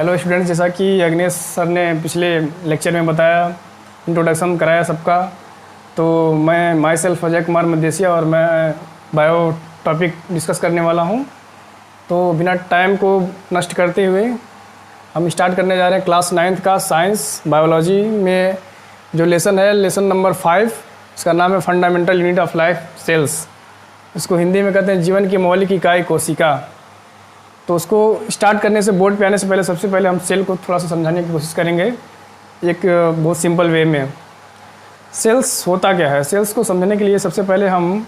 Hello students, जैसा कि अग्नेश sir ने पिछले लेक्चर में बताया, इंट्रोडक्शन कराया सबका, तो मैं माई सेल्फ अजय कुमार मदेसिया और मैं बायो टॉपिक डिस्कस करने वाला हूं। तो बिना टाइम को नष्ट करते हुए हम स्टार्ट करने जा रहे हैं क्लास 9th का साइंस बायोलॉजी में जो लेसन है, लेसन नंबर 5। इसका नाम है fundamental unit of life cells. इसको हिंदी में कहते हैं जीवन की मौलिक इकाई कोशिका। तो उसको स्टार्ट करने से, बोर्ड पे आने से पहले सबसे पहले हम सेल को थोड़ा सा समझाने की कोशिश करेंगे एक बहुत सिंपल वे में। सेल्स होता क्या है, सेल्स को समझने के लिए सबसे पहले हम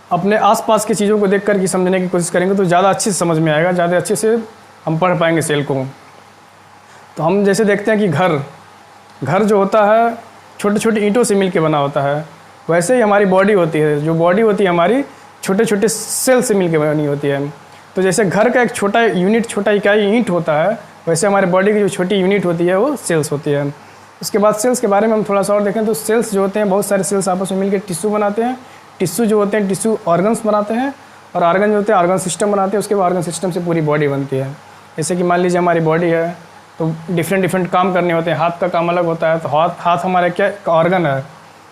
अपने आसपास की चीज़ों को देख कर के समझने की कोशिश करेंगे तो ज़्यादा अच्छे से समझ में आएगा, ज़्यादा अच्छे से हम पढ़ पाएंगे सेल को। तो हम जैसे देखते हैं कि घर जो होता है छोटे छोटे ईंटों से मिल के बना होता है, वैसे ही हमारी बॉडी होती है। जो बॉडी होती है हमारी छोटे छोटे सेल से मिल के बनी होती है। तो जैसे घर का एक छोटा यूनिट, छोटा इकाई ईंट होता है, वैसे हमारे बॉडी की जो छोटी यूनिट होती है वो सेल्स होती है। उसके बाद सेल्स के बारे में हम थोड़ा सा और देखें तो सेल्स जो होते हैं, बहुत सारे सेल्स आपस में मिलकर टिश्यू बनाते हैं। टिश्यू जो होते हैं, टिश्यू ऑर्गन्स बनाते हैं, और ऑर्गन जो होते हैं ऑर्गन सिस्टम बनाते हैं। उसके बाद ऑर्गन सिस्टम से पूरी बॉडी बनती है। जैसे कि मान लीजिए हमारी बॉडी है तो डिफरेंट काम करने होते हैं। हाथ का काम अलग होता है, तो हाथ हमारा क्या ऑर्गन है,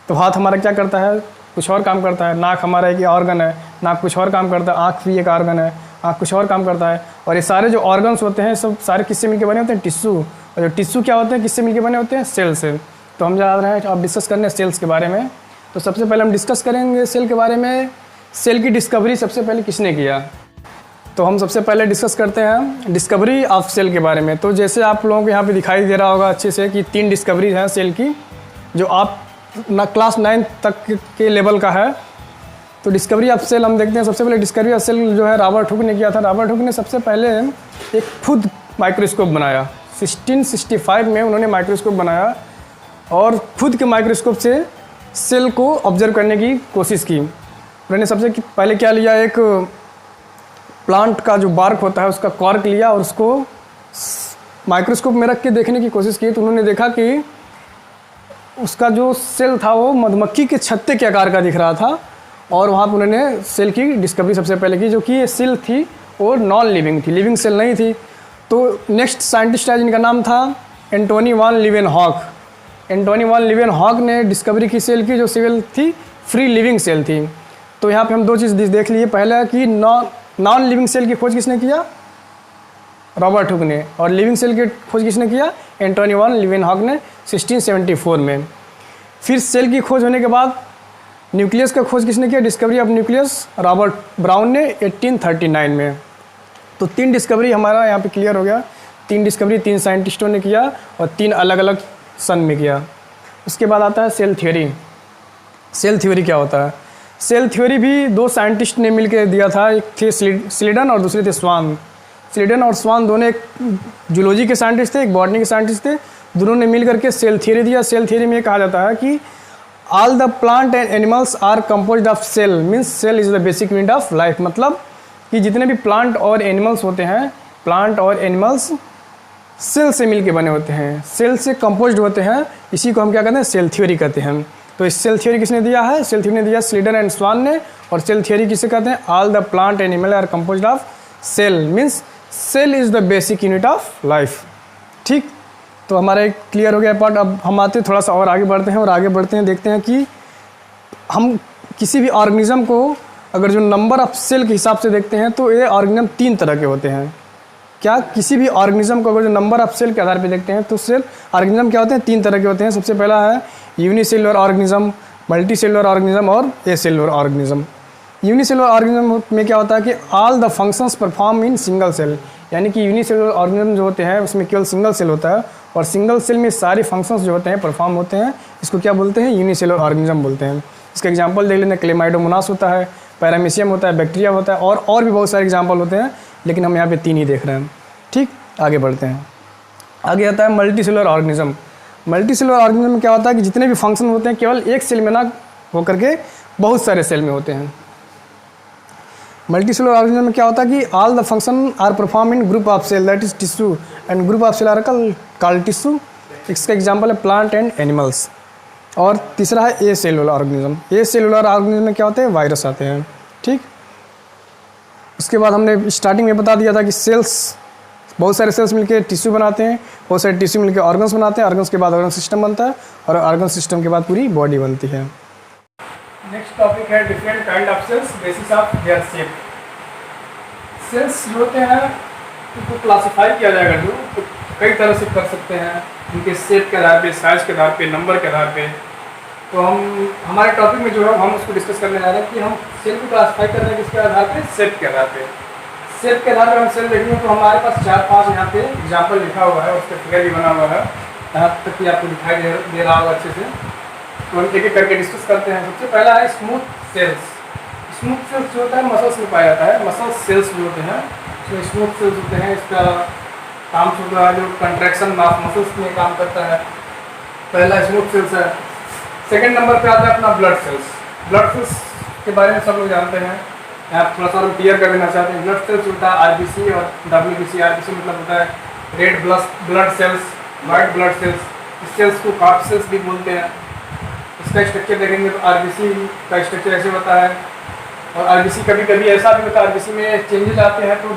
तो हाथ हमारा क्या करता है, कुछ और काम करता है। नाक हमारा एक ऑर्गन है, नाक कुछ और काम करता है। आँख भी एक ऑर्गन है, आँख कुछ और काम करता है। और ये सारे जो ऑर्गन्स होते हैं सब सारे किससे मिलके बने होते हैं, टिश्यू। और जो टिश्यू क्या होते हैं, किससे मिलके बने होते हैं, सेल से। तो हम जा रहे हैं अब डिस्कस करने सेल्स के बारे में। तो सबसे पहले हम डिस्कस करेंगे सेल के बारे में। सेल की डिस्कवरी सबसे पहले किसने किया, तो हम सबसे पहले डिस्कस करते हैं डिस्कवरी ऑफ सेल के बारे में। तो जैसे आप लोगों को यहाँ पे दिखाई दे रहा होगा अच्छे से कि 3 डिस्कवरी हैं सेल की, जो आप क्लास 9 तक के लेवल का है। तो डिस्कवरी ऑफ सेल हम देखते हैं। सबसे पहले डिस्कवरी ऑफ सेल जो है रॉबर्ट हुक ने किया था। रॉबर्ट हुक ने सबसे पहले एक खुद माइक्रोस्कोप बनाया। 1665 में उन्होंने माइक्रोस्कोप बनाया और खुद के माइक्रोस्कोप से सेल को ऑब्जर्व करने की कोशिश की। उन्होंने सबसे पहले क्या लिया, एक प्लांट का जो बार्क होता है उसका कॉर्क लिया और उसको माइक्रोस्कोप में रख के देखने की कोशिश की। तो उन्होंने देखा कि उसका जो सेल था वो मधुमक्खी के छत्ते के आकार का दिख रहा था। और वहाँ पर उन्होंने सेल की डिस्कवरी सबसे पहले की, जो कि ये सेल थी वो नॉन लिविंग थी, लिविंग सेल नहीं थी। तो नेक्स्ट साइंटिस्ट है जिनका नाम था एंटोनी वान लीवेनहॉक। एंटोनी वान लीवेनहॉक ने डिस्कवरी की सेल की, जो सेल थी फ्री लिविंग सेल थी। तो यहाँ पे हम 2 चीज़ देख लिए। पहला कि नॉन लिविंग सेल की खोज किसने किया, रॉबर्ट हुक ने। और लिविंग सेल की खोज किसने किया, एंटोनी वान लीवेनहॉक ने 1674 में। फिर सेल की खोज होने के बाद न्यूक्लियस का खोज किसने किया, discovery of nucleus Robert brown ने 1839 में। तो 3 डिस्कवरी हमारा यहाँ पे क्लियर हो गया। 3 डिस्कवरी 3 साइंटिस्टों ने किया और 3 अलग अलग सन में किया। उसके बाद आता है सेल थ्योरी। सेल थ्योरी क्या होता है, सेल थ्योरी भी 2 साइंटिस्ट ने मिलकर दिया था। एक थे स्लीडन और दूसरे थे स्वान। स्लीडन और स्वान दोनों एक जूलॉजी के साइंटिस्ट थे, एक बॉटनी के साइंटिस्ट थे। दोनों ने मिल करके सेल थ्योरी दिया। सेल थ्योरी में कहा जाता है कि all the plant and animals are composed of cell, means cell is the basic unit of life. मतलब कि जितने भी प्लांट और एनिमल्स होते हैं, प्लांट और एनिमल्स सेल से मिलके बने होते हैं, सेल से कंपोज्ड होते हैं। इसी को हम क्या कहते हैं, सेल थ्योरी कहते हैं। तो इस सेल थ्योरी किसने दिया है, सेल थ्योरी ने दिया स्लीडन एंड स्वान ने। और सेल थ्योरी किसे कहते हैं, all the plant and animal are composed of cell, means cell is the basic unit of life. ठीक, तो हमारा एक क्लियर हो गया पार्ट। अब हम आते थोड़ा सा और आगे बढ़ते हैं, और आगे बढ़ते हैं देखते हैं कि हम किसी भी ऑर्गेनिज्म को अगर जो नंबर ऑफ सेल के हिसाब से देखते हैं तो ये ऑर्गेनिज्म 3 तरह के होते हैं। क्या, किसी भी ऑर्गेनिज्म को अगर जो नंबर ऑफ सेल के आधार पर देखते हैं तो सेल ऑर्गेनिज्म क्या होते हैं, 3 तरह के होते हैं। सबसे पहला है unicellular organism, multi cellular organism और एसेलुलर ऑर्गेनिज्म। यूनिसेलुलर ऑर्गेनिज्म में क्या होता है कि all the functions perform in single cell, यानी कि यूनिसेलुलर ऑर्गेनिज्म जो होते हैं उसमें केवल सिंगल सेल होता है और सिंगल सेल में सारे फंक्शंस जो होते हैं परफॉर्म होते हैं। इसको क्या बोलते हैं, यूनिसेलुलर ऑर्गेनिज्म बोलते हैं। इसका एग्जांपल देख लेते हैं, क्लेमाइडोमोनास होता है, पैरामीशियम होता है, बैक्टीरिया होता है, और भी बहुत सारे एग्जांपल होते हैं, लेकिन हम यहाँ पे 3 ही देख रहे हैं। ठीक, आगे बढ़ते हैं। आगे आता है multi cellular organism. Multi cellular organism में क्या होता है कि जितने भी फंक्शन होते हैं केवल एक सेल में ना होकर के बहुत सारे सेल में होते हैं। मल्टी सेलुलर ऑर्गेनिज्म में क्या होता है कि all the function are perform in group of cell, that is tissue, and group of cell are called tissue. इसका एग्जांपल है प्लांट एंड एनिमल्स। और तीसरा है a cellular organism. A cellular organism में क्या होते हैं, वायरस आते हैं। ठीक, उसके बाद हमने स्टार्टिंग में बता दिया था कि सेल्स बहुत सारे सेल्स मिलकर टिश्यू बनाते हैं, बहुत सारे टिश्यू मिलकर ऑर्गन्स बनाते हैं, ऑर्गन्स के बाद ऑर्गन सिस्टम बनता है और ऑर्गन सिस्टम के बाद पूरी बॉडी बनती है। नेक्स्ट टॉपिक है different kind of cells, basis of their shape. Cells जो होते हैं उनको क्लासीफाई किया जाएगा जो तो कई तरह से कर सकते हैं, उनके शेप के आधार पे, साइज़ के आधार पे, नंबर के आधार पे। तो हम हमारे टॉपिक में जो है हम उसको डिस्कस करने जा रहे हैं कि हम सेल को क्लासीफाई कर रहे हैं किसके आधार पे, शेप के आधार पे। शेप के आधार पर हम सेल देखेंगे तो हमारे पास 4-5 यहाँ पे एग्जाम्पल लिखा हुआ है, उसका फिगर भी बना हुआ है, यहाँ तक कि आपको दिखाई दे रहा होगा अच्छे से। तो हम एक एक करके डिस्कस करते हैं। सबसे पहला है स्मूथ सेल्स। स्मूथ सेल्स जो होता है मसल्स में पाया जाता है, मसल सेल्स जो होते हैं उसमें स्मूथ सेल्स होते हैं। इसका काम होता है जो कंट्रैक्शन मसल्स में काम करता है, पहला स्मूथ सेल्स है। सेकंड नंबर पे आता है अपना ब्लड सेल्स। ब्लड सेल्स के बारे में सब लोग जानते हैं, यहाँ थोड़ा सा हम क्लियर कर देना चाहते हैं। ब्लड सेल्स होता है आरबीसी और डब्ल्यूबीसी। आरबीसी मतलब होता है red blood cells, white blood cells. इस सेल्स को कार्प सेल्स भी बोलते हैं। इसका स्ट्रक्चर देखेंगे तो आरबीसी का स्ट्रक्चर ऐसे होता है और आरबीसी कभी कभी ऐसा भी होता है आरबीसी में चेंजेस आते हैं तो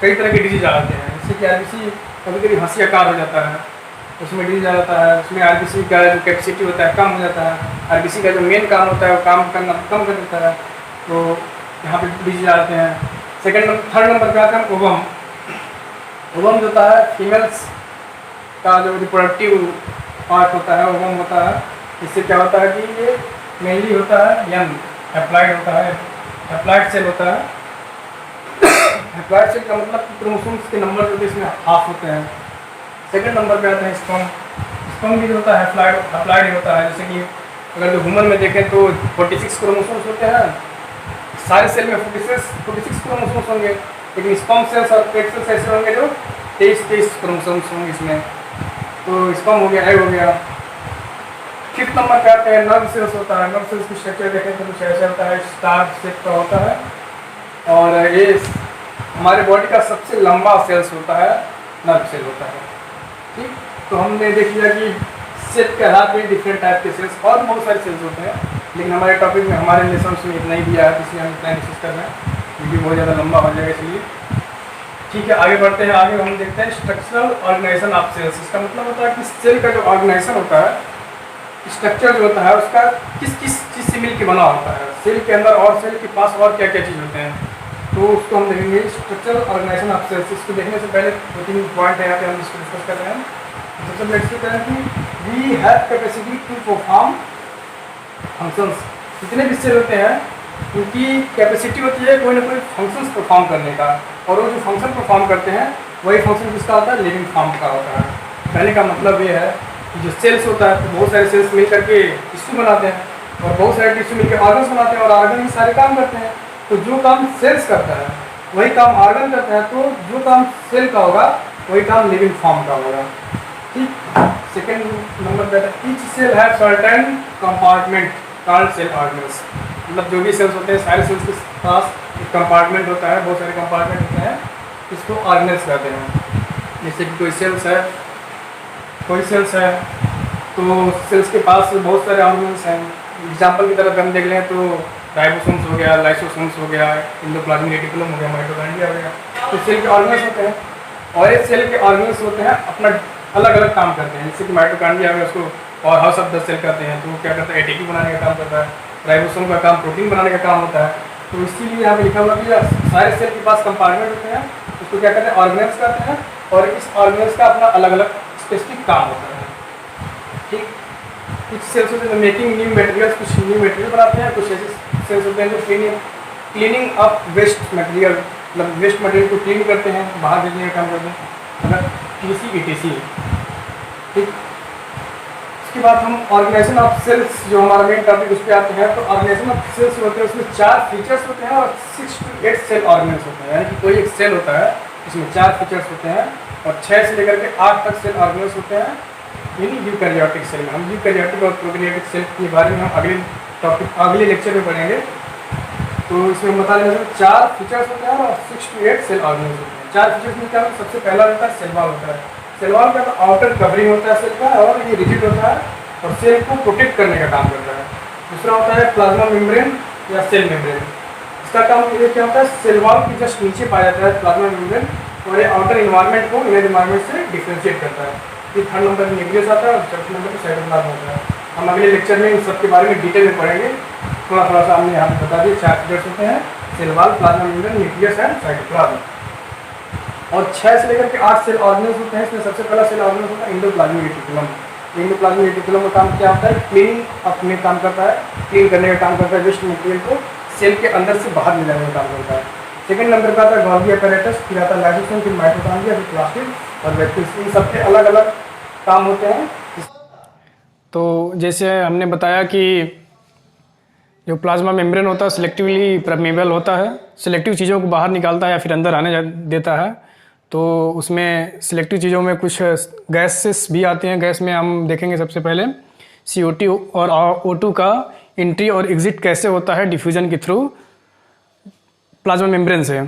कई तरह के डिजीज आते हैं, जैसे कि आरबीसी कभी कभी हंसी आकार हो जाता है, उसमें डिजीज आ जाता है। उसमें आरबीसी का जो कैपेसिटी होता है कम हो जाता है, आरबीसी का जो मेन काम होता है वो काम करना कम कर देता है, तो यहाँ पे डिजीज आते हैं। थर्ड नंबर पे आता है ओवम। ओवम जो होता है फीमेल्स का जो रिप्रोडक्टिव पार्ट होता है ओवम होता है। इससे क्या होता है कि ये मेनली होता है यंग एप्लाइड होता है, एप्लाइड सेल होता है। एप्लाइड सेल का मतलब कि क्रोमोसोम्स के नंबर जो इसमें हाफ होते हैं। सेकंड नंबर पे आता है स्पर्म। स्पर्म भी जो होता है अप्लाइड ही होता है, जैसे कि अगर जो ह्यूमन में देखें तो 46 क्रोमोसोम्स होते हैं, सारे सेल में 46 क्रोमोसोम्स होंगे, लेकिन स्पर्म सेल्स और पेट सेल्स ऐसे होंगे जो 23 क्रोमोसोम्स होंगे इसमें। तो स्पर्म हो गया, एग हो गया। फिफ्थ नंबर पे आते हैं नर्व सेल्स होता है। नर्व सेल्स की स्ट्रक्चर देखें तो कुछ ऐसा होता है, स्टार शेप का होता है और ये हमारे बॉडी का सबसे लंबा सेल्स होता है, नर्व सेल होता है। ठीक, तो हमने देख लिया कि शेप के आधार पर डिफरेंट टाइप के सेल्स और बहुत सारे सेल्स होते हैं, लेकिन हमारे टॉपिक में हमारे लेसन में इतना ही दिया है, इसलिए हम इतना डिस्कस कर रहे हैं, वीडियो बहुत ज़्यादा लंबा हो जाएगा इसलिए। ठीक है, आगे बढ़ते हैं। आगे हम देखते हैं स्ट्रक्चरल ऑर्गेनाइजेशन ऑफ सेल्स। इसका मतलब होता है कि सेल का जो ऑर्गेनाइजेशन होता है, स्ट्रक्चर जो होता है उसका किस किस चीज़ से मिल के बना होता है, सेल के अंदर और सेल के पास और क्या क्या चीज़ होते हैं, तो उसको हम देखेंगे स्ट्रक्चरल ऑर्गेनाइजेशन ऑफ सेल्स। इसको देखने से पहले 2-3 पॉइंट है यहाँ पे हम इसको डिस्कस कर रहे हैं। सबसे पहले इसको करें कि we have capacity to perform functions. जितने भी सेल होते हैं उनकी कैपेसिटी होती है कोई ना कोई फंक्शंस परफॉर्म करने का, और वो जो फंक्शन परफॉर्म करते हैं वही फंक्शन किसका होता है, लिविंग फॉर्म का होता है। कहने का मतलब ये है कि जो सेल्स होता है तो बहुत सारे सेल्स मिल करके टिश्यू बनाते हैं और बहुत सारे टिश्यू मिलकर ऑर्गन्स बनाते हैं और ऑर्गन भी सारे काम करते हैं। तो जो काम सेल्स करता है वही काम ऑर्गन करता है, तो जो काम सेल का होगा वही काम लिविंग फॉर्म का होगा। ठीक, सेकेंड नंबर पे each cell have certain compartment called cell organelles. मतलब जो भी सेल्स होते हैं सारे सेल्स के पास एक कंपार्टमेंट होता है, बहुत सारे कंपार्टमेंट होते हैं, इसको ऑर्गेनल्स कहते हैं। जैसे कि कोई सेल्स है तो सेल्स के पास बहुत सारे ऑर्गेनल्स हैं। एग्जाम्पल की तरफ हम देख लें तो राइबोसोम्स हो गया, लाइसोसोम्स हो गया, एंडोप्लाज्मिक रेटिकुलम हो गया, माइटोकॉन्ड्रिया हो गया, तो सेल के ऑर्गेनल्स होते हैं। और ये सेल के ऑर्गेनल्स होते हैं अपना अलग अलग काम करते हैं। जैसे कि माइटोकॉन्ड्रिया है उसको power house of the cell कहते हैं, तो वो क्या करता है एटीपी बनाने का काम करता है। राइबोसोम का काम प्रोटीन बनाने का काम होता है। तो इसीलिए यहाँ पे लिखा हुआ कि सारे सेल के पास कंपार्टमेंट होते हैं, उसको क्या कहते हैं, ऑर्गेनल्स कहते हैं, और इस ऑर्गेनल्स का अपना अलग अलग स्पेसिफिक काम होता है। ठीक, कुछ सेल्स होते हैं मेकिंग न्यू मटेरियल्स, कुछ न्यू मटेरियल बनाते हैं, कुछ ऐसे सेल्स होते हैं जो क्लीनिंग अप वेस्ट मटेरियल, मतलब वेस्ट मटेरियल को क्लीन करते हैं, बाहर भेजने का काम करते हैं, अगर TC ठीक। इसके बाद हम ऑर्गेनाइजेशन ऑफ सेल्स, जो हमारा मेन टॉपिक उस पर आते हैं। तो ऑर्गेनाइजेशन ऑफ सेल्स होते हैं, उसमें 4 फीचर्स होते हैं और 6 to 8 सेल ऑर्गेनल्स होते हैं। यानी कि कोई एक सेल होता है इसमें 4 फीचर्स होते हैं और 6 से लेकर के 8 तक सेल ऑर्गेनल्स होते हैं। यानी यूकैरियोटिक सेल में, हम यूकैरियोटिक और प्रोकैरियोटिक सेल के बारे में हम अगले लेक्चर में पढ़ेंगे। तो इसमें बता दें 4 फीचर्स होते हैं और 6 to 8 सेल ऑर्गेनल्स होते हैं। 4 फीचर्स में क्या होता है, सबसे पहला होता है सेल वॉल होता है। सेल वॉल का आउटर कवरिंग होता है सेल का, और ये रिजिड होता है और सेल को प्रोटेक्ट करने का काम करता है। दूसरा होता है प्लाज्मा मेम्ब्रेन या सेल मेम्ब्रेन। इसका काम ये क्या होता है, सेल वॉल के जस्ट नीचे पाया जाता है प्लाज्मा मेम्ब्रेन, और ये आउटर इन्वायरमेंट को इनर इन्वायरमेंट से डिफ्रेंशिएट करता है। ये थर्ड नंबर पर न्यूक्लियस आता है और चौथे नंबर पर साइटोप्लाज्म होता है। हम अगले लेक्चर में इन सब के बारे में डिटेल में पढ़ेंगे। थोड़ा थोड़ा सा हमने यहाँ पर बता दिए 4 फीचर्स होते हैं, cell wall, plasma membrane, nucleus and cytoplasm. और 6 से लेकर के 8 सेल ऑर्गेनेल्स होते हैं। इसमें सबसे पहला सेल ऑर्गेनेल्स होता है एंडोप्लाज्मिक रेटिकुलम। एंडोप्लाज्मिक रेटिकुलम का काम क्या होता है? क्लीनिंग अपने काम करता है, क्लीन करने का काम करता है, वेस्ट मटेरियल को सेल के अंदर से बाहर ले जाने का काम करता है। सेकंड नंबर पर आता है गोल्गी apparatus, फिर आता है लाइसोसोम, फिर माइटोकॉन्ड्रिया, फिर प्लास्टिड और वैक्यूल्स। इन सबके अलग अलग काम होते हैं। तो जैसे हमने बताया कि जो प्लाज्मा मेम्ब्रेन होता है सिलेक्टिवली परमेबल होता है, सिलेक्टिव चीज़ों को बाहर निकालता है या फिर अंदर आने देता है। तो उसमें सिलेक्टिव चीज़ों में कुछ गैसेस भी आते हैं। गैस में हम देखेंगे सबसे पहले CO2 और O2 का एंट्री और एग्जिट कैसे होता है डिफ्यूजन के थ्रू प्लाज्मा मेम्ब्रेन से।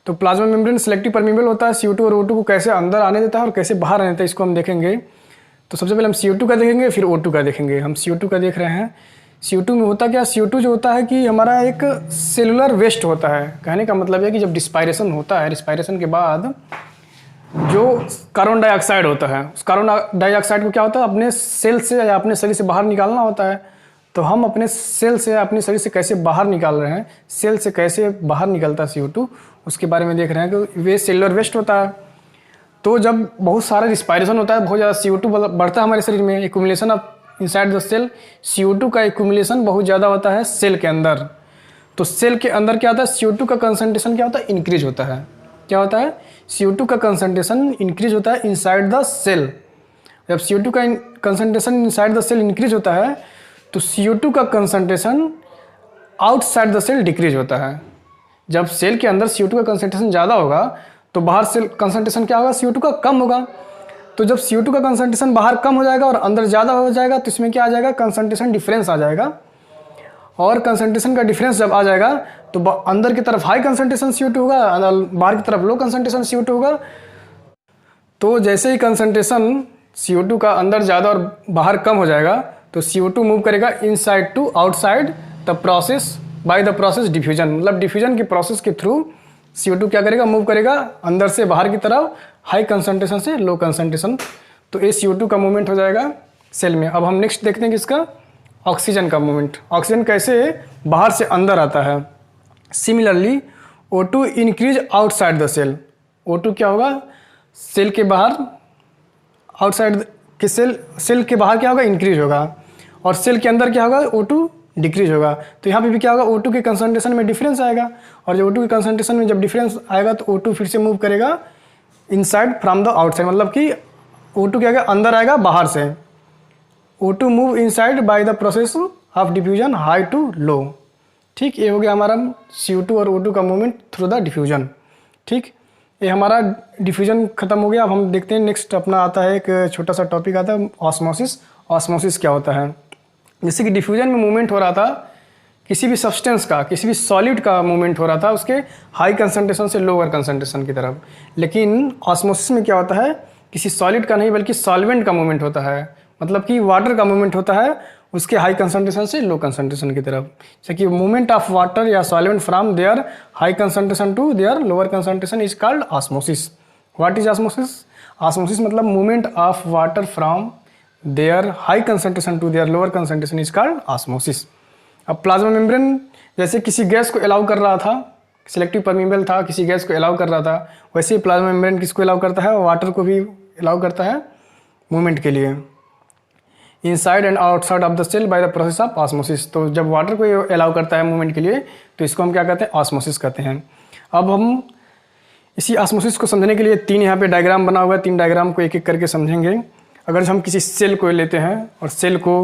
तो प्लाज्मा मेम्ब्रेन सिलेक्टिव परमेबल होता है। CO2 और O2 को कैसे अंदर आने देता है और कैसे बाहर आने देता है, इसको हम देखेंगे। तो सबसे पहले हम CO2 का देखेंगे, फिर O2 का देखेंगे। हम CO2 का देख रहे हैं। CO2 में होता क्या? CO2 जो होता है कि हमारा एक सेलुलर वेस्ट होता है। कहने का मतलब है कि जब रिस्पायरेशन होता है, रिस्पायरेशन के बाद जो कार्बन डाइऑक्साइड होता है, उस कार्बन डाइऑक्साइड को क्या होता है? अपने सेल से या अपने शरीर से बाहर निकालना होता है। तो हम अपने सेल से या अपने शरीर से कैसे बाहर निकाल रहे हैं, सेल से कैसे बाहर निकलता है CO2, उसके बारे में देख रहे हैं कि वे सेलुलर वेस्ट होता है। तो जब बहुत सारा रिस्पायरेशन होता है, बहुत ज़्यादा CO2 बढ़ता है हमारे शरीर में, accumulation of inside the cell, CO2 का एक्यूमुलेशन बहुत ज़्यादा होता है सेल के अंदर। तो सेल के अंदर क्या होता है? CO2 का कंसंट्रेशन क्या होता है? इंक्रीज होता है। क्या होता है? CO2 का कंसंट्रेशन इंक्रीज होता है इनसाइड द सेल। जब CO2 का concentration inside the cell increase होता है तो CO2 का concentration outside the cell decrease होता है। जब सेल के अंदर CO2 का कंसंट्रेशन ज़्यादा होगा तो बाहर सेल कंसंट्रेशन क्या होगा? CO2 का कम होगा। तो जब CO2 का कंसंट्रेशन बाहर कम हो जाएगा और अंदर ज़्यादा हो जाएगा तो इसमें क्या आ जाएगा? कंसंट्रेशन डिफरेंस आ जाएगा। और कंसंट्रेशन का डिफरेंस जब आ जाएगा तो अंदर की तरफ हाई कंसंट्रेशन CO2 होगा, बाहर की तरफ लो कंसंट्रेशन CO2 होगा। तो जैसे ही कंसंट्रेशन CO2 का अंदर ज़्यादा और बाहर कम हो जाएगा तो CO2 मूव करेगा inside to outside the process by the process diffusion. मतलब डिफ्यूजन की प्रोसेस के थ्रू CO2 क्या करेगा? मूव करेगा अंदर से बाहर की तरफ, हाई कंसंट्रेशन से लो कंसंट्रेशन। तो ये CO2 का मूवमेंट हो जाएगा सेल में। अब हम नेक्स्ट देखते हैं कि इसका ऑक्सीजन का मूवमेंट। ऑक्सीजन कैसे बाहर से अंदर आता है। Similarly O2 increase outside the cell. O2 क्या होगा? सेल के बाहर, आउटसाइड के सेल के बाहर क्या होगा? इंक्रीज होगा। और सेल के अंदर क्या होगा? O2 डिक्रीज होगा। तो यहाँ पे भी क्या होगा? O2 के कंसंट्रेशन में डिफरेंस आएगा। और जब O2 के कंसंट्रेशन में जब डिफरेंस आएगा तो O2 फिर से मूव करेगा इनसाइड फ्रॉम द आउटसाइड। मतलब कि O2 क्या आएगा? अंदर आएगा बाहर से। O2 move inside by the process of diffusion high to low. ठीक, ये हो गया हमारा CO2 और O2 का मूवमेंट थ्रू द डिफ्यूजन। ठीक, ये हमारा डिफ्यूजन खत्म हो गया। अब हम देखते हैं नेक्स्ट अपना आता है एक छोटा सा टॉपिक आता है ऑस्मोसिस। ऑस्मोसिस क्या होता है? जैसे कि डिफ्यूजन में मूवमेंट हो रहा था, किसी भी सब्सटेंस का, किसी भी सॉलिड का मूवमेंट हो रहा था उसके हाई कंसंट्रेशन से लोअर कंसंट्रेशन की तरफ। लेकिन ऑस्मोसिस में क्या होता है? किसी सॉलिड का नहीं बल्कि सॉल्वेंट का मूवमेंट होता है। मतलब कि वाटर का मूवमेंट होता है उसके हाई कंसंट्रेशन से लो कंसंट्रेशन की तरफ। जैसे कि मूवमेंट ऑफ वाटर या solvent from their high concentration to their lower concentration is called osmosis. What is osmosis? Osmosis मतलब movement of water from their high concentration to their lower concentration is called osmosis. अब plasma membrane जैसे किसी gas को allow कर रहा था, selective permeable था, किसी गैस को अलाउ कर रहा था, वैसे ही प्लाज्मा मेम्ब्रेन किसको अलाउ करता है? वाटर को भी अलाउ करता है मूवमेंट के लिए inside and outside of the cell by the process of osmosis. तो जब वाटर को अलाउ करता है मूवमेंट के लिए तो इसको हम क्या कहते हैं? ऑस्मोसिस कहते हैं। अब हम इसी ऑस्मोसिस को समझने के लिए 3 यहाँ पे डायग्राम बना हुआ है। 3 डायग्राम को एक एक करके समझेंगे। अगर हम किसी सेल को लेते हैं और सेल को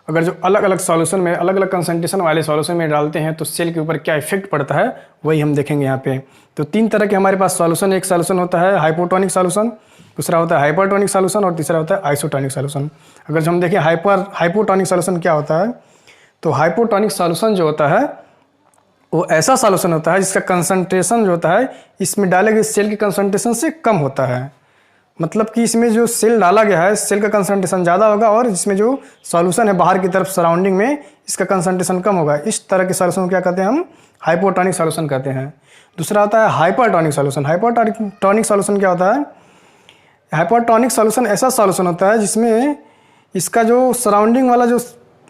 अगर जो अलग अलग सॉल्यूशन में, अलग अलग कंसंट्रेशन वाले सॉल्यूशन में डालते हैं तो सेल के ऊपर क्या इफेक्ट पड़ता है वही हम देखेंगे यहाँ पे। तो 3 तरह के हमारे पास सॉल्यूशन। एक सॉल्यूशन होता है हाइपोटोनिक सॉल्यूशन, दूसरा होता है हाइपरटोनिक सॉल्यूशन और तीसरा होता है आइसोटोनिक सॉल्यूशन। अगर हम देखें हाइपोटोनिक सॉल्यूशन क्या होता है, तो हाइपोटोनिक सॉल्यूशन जो होता है वो ऐसा सॉल्यूशन होता है जिसका कंसंट्रेशन जो होता है इसमें डाले गए सेल के कंसंट्रेशन से कम होता है। मतलब कि इसमें जो सेल डाला गया है सेल का कंसंट्रेशन ज़्यादा होगा और जिसमें जो सॉल्यूशन है बाहर की तरफ सराउंडिंग में इसका कंसंट्रेशन कम होगा। इस तरह के सॉल्यूशन को क्या कहते हैं हम? हाइपोटोनिक सॉल्यूशन कहते हैं। दूसरा होता है हाइपरटोनिक सॉल्यूशन। हाइपरटोनिक सॉल्यूशन क्या होता है? हाइपरटोनिक सॉल्यूशन ऐसा सॉल्यूशन होता है जिसमें इसका जो सराउंडिंग वाला जो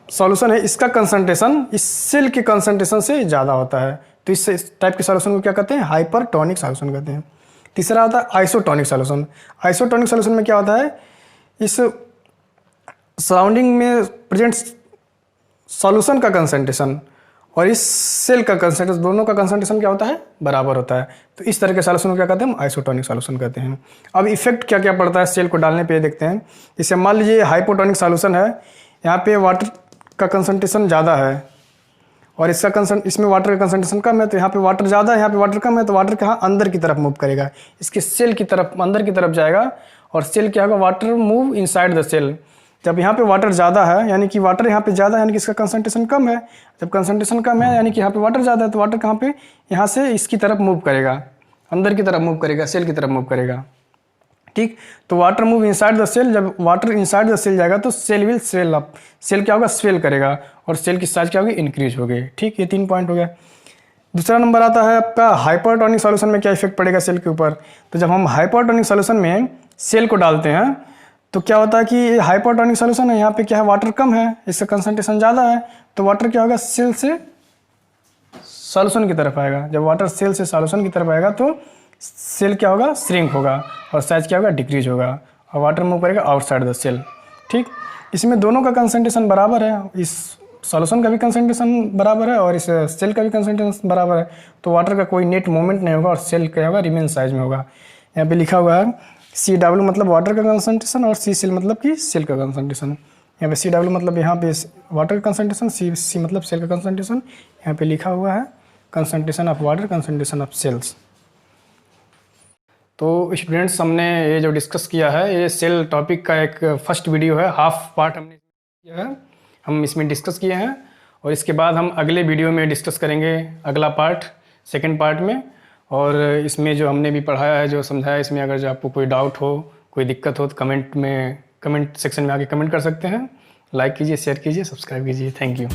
सॉल्यूशन है इसका कंसंट्रेशन इस सेल के कंसंट्रेशन से ज़्यादा होता है, तो इस टाइप के सॉल्यूशन को क्या कहते हैं? हाइपरटोनिक सॉल्यूशन कहते हैं। तीसरा होता है आइसोटोनिक सॉल्यूशन। आइसोटोनिक सॉल्यूशन में क्या होता है? इस सराउंडिंग में प्रेजेंट सॉल्यूशन का कंसंट्रेशन और इस सेल का कंसंट्रेशन, दोनों का कंसंट्रेशन क्या होता है? बराबर होता है। तो इस तरह के सॉल्यूशन को क्या कहते हैं? हम आइसोटोनिक सॉल्यूशन कहते हैं। अब इफेक्ट क्या क्या पड़ता है सेल को डालने पे देखते हैं। जैसे मान लीजिए हाइपोटोनिक सॉल्यूशन है, यहाँ पे वाटर का कंसंट्रेशन ज़्यादा है और इसमें वाटर का कंसंट्रेशन कम है, तो यहाँ पे वाटर ज़्यादा है, यहाँ पे वाटर कम है, तो वाटर कहाँ? अंदर की तरफ मूव करेगा, इसके सेल की तरफ, अंदर की तरफ जाएगा और सेल क्या होगा? Water move inside the cell. जब यहाँ पे वाटर ज़्यादा है यानी कि वाटर यहाँ पे ज़्यादा है यानी कि इसका कंसंट्रेशन कम है। जब कंसंट्रेशन कम है यानी कि यहाँ पे वाटर ज़्यादा है, तो वाटर कहाँ पे? यहाँ से इसकी तरफ मूव करेगा, अंदर की तरफ मूव करेगा, सेल की तरफ मूव करेगा। ठीक, तो water move inside the cell. जब वाटर इनसाइड द सेल जाएगा तो cell will swell up. Cell क्या होगा? स्वेल करेगा और सेल की साइज क्या होगी? इंक्रीज होगी। ठीक, ये 3 पॉइंट हो गया। दूसरा नंबर आता है आपका हाइपरटोनिक सॉल्यूशन में क्या इफेक्ट पड़ेगा सेल के ऊपर। तो जब हम हाइपरटोनिक सॉल्यूशन में सेल को डालते हैं तो क्या होता है कि हाइपरटोनिक सॉल्यूशन है, यहाँ पे क्या है? वाटर कम है, इसका कंसंट्रेशन ज़्यादा है, तो वाटर क्या होगा? सेल से सॉल्यूशन की तरफ आएगा। जब वाटर सेल से सॉल्यूशन की तरफ आएगा तो सेल क्या होगा? श्रिंक होगा और साइज क्या होगा? डिक्रीज होगा और वाटर मूव करेगा आउटसाइड द सेल। ठीक, इसमें दोनों का कंसंट्रेशन बराबर है, इस सॉल्यूशन का भी कंसंट्रेशन बराबर है और इस सेल का भी कंसंट्रेशन बराबर है, तो वाटर का कोई नेट मूवमेंट नहीं होगा और सेल क्या होगा? रिमेन साइज में होगा। यहाँ पे लिखा हुआ है CW मतलब वाटर का कंसंट्रेशन और CCl मतलब कि सेल का कंसंट्रेशन। यहाँ पे CW मतलब यहाँ पे वाटर का कंसंट्रेशन, C मतलब सेल का कंसंट्रेशन। यहाँ पे लिखा हुआ है concentration of water, concentration of cells. तो स्टूडेंट्स, हमने ये जो डिस्कस किया है ये सेल टॉपिक का एक फर्स्ट वीडियो है, हाफ पार्ट हमने किया है, हम इसमें डिस्कस किए हैं और इसके बाद हम अगले वीडियो में डिस्कस करेंगे अगला पार्ट, सेकंड पार्ट में। और इसमें जो हमने भी पढ़ाया है, जो समझाया, इसमें अगर जो आपको कोई डाउट हो, कोई दिक्कत हो तो कमेंट सेक्शन में आके कमेंट कर सकते हैं। लाइक कीजिए, शेयर कीजिए, सब्सक्राइब कीजिए। Thank you.